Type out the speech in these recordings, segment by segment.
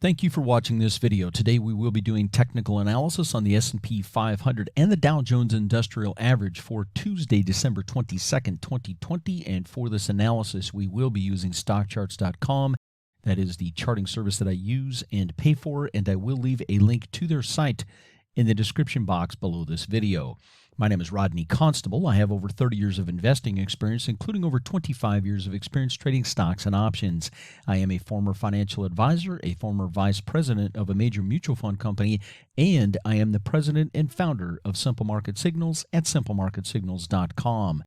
Thank you for watching this video. Today we will be doing technical analysis on the S&P 500 and the Dow Jones Industrial Average for Tuesday, December 22nd, 2020. And for this analysis, we will be using stockcharts.com. That is the charting service that I use and pay for, and I will leave a link to their site in the description box below this video. My name is Rodney Constable. I have over 30 years of investing experience, including over 25 years of experience trading stocks and options. I am a former financial advisor, a former vice president of a major mutual fund company, and I am the president and founder of Simple Market Signals at simplemarketsignals.com.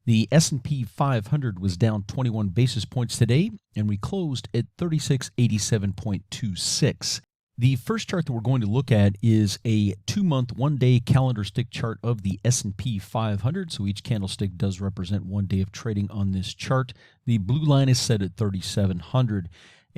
The S&P 500 was down 21 basis points today, and we closed at 3687.26. The first chart that we're going to look at is a 2-month, 1-day calendar stick chart of the S&P 500. So each candlestick does represent 1 day of trading on this chart. The blue line is set at 3,700.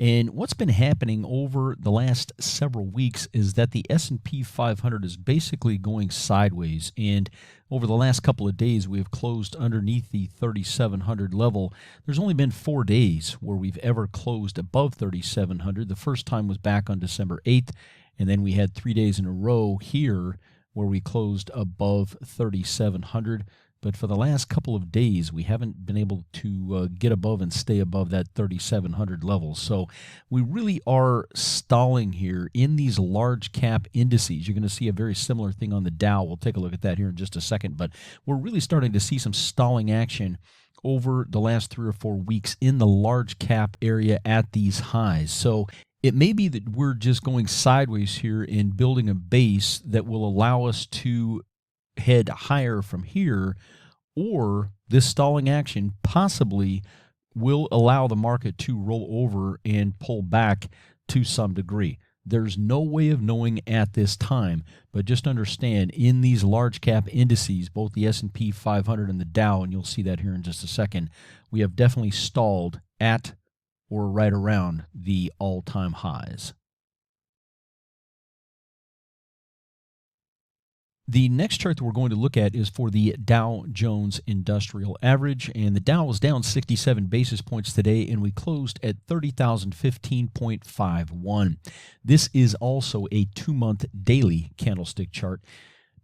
And what's been happening over the last several weeks is that the S&P 500 is basically going sideways. And over the last couple of days, we have closed underneath the 3,700 level. There's only been 4 days where we've ever closed above 3,700. The first time was back on December 8th, and then we had 3 days in a row here where we closed above 3,700. But for the last couple of days, we haven't been able to get above and stay above that 3,700 level. So we really are stalling here in these large cap indices. You're going to see a very similar thing on the Dow. We'll take a look at that here in just a second. But we're really starting to see some stalling action over the last 3 or 4 weeks in the large cap area at these highs. So it may be that we're just going sideways here and building a base that will allow us to head higher from here, or this stalling action possibly will allow the market to roll over and pull back to some degree. There's no way of knowing at this time, but just understand in these large cap indices, both the S&P 500 and the Dow, and you'll see that here in just a second, we have definitely stalled at or right around the all-time highs. The next chart that we're going to look at is for the Dow Jones Industrial Average, and the Dow was down 67 basis points today, and we closed at 30,015.51. This is also a 2-month daily candlestick chart,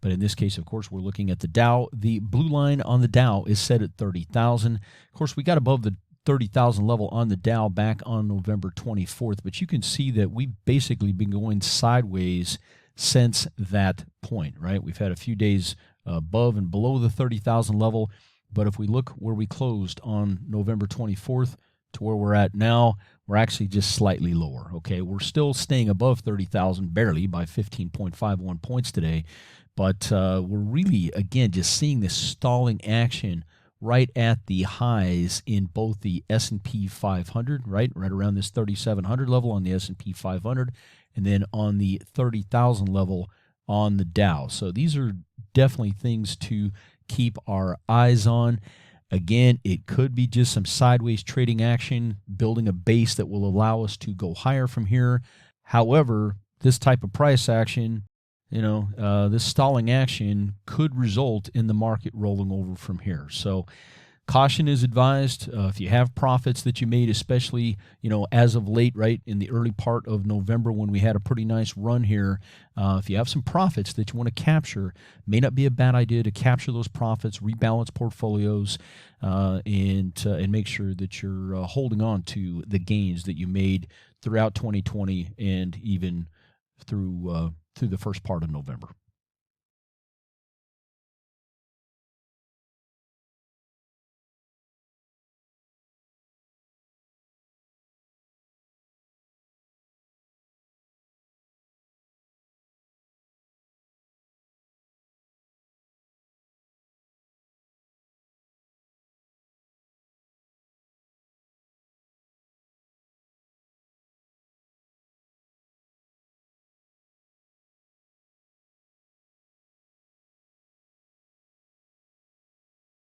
but in this case, of course, we're looking at the Dow. The blue line on the Dow is set at 30,000. Of course, we got above the 30,000 level on the Dow back on November 24th, but you can see that we've basically been going sideways since that point, right? We've had a few days above and below the 30,000 level, but if we look where we closed on November 24th to where we're at now, we're actually just slightly lower, okay? We're still staying above 30,000 barely by 15.51 points today, but we're really, again, just seeing this stalling action right at the highs in both the S&P 500, right around this 3,700 level on the S&P 500, and then on the 30,000 level on the Dow. So these are definitely things to keep our eyes on. Again, it could be just some sideways trading action, building a base that will allow us to go higher from here. However, this type of price action, this stalling action could result in the market rolling over from here. So caution is advised. If you have profits that you made, especially, as of late, right, in the early part of November when we had a pretty nice run here, if you have some profits that you want to capture, may not be a bad idea to capture those profits, rebalance portfolios, and make sure that you're holding on to the gains that you made throughout 2020 and even through the first part of November.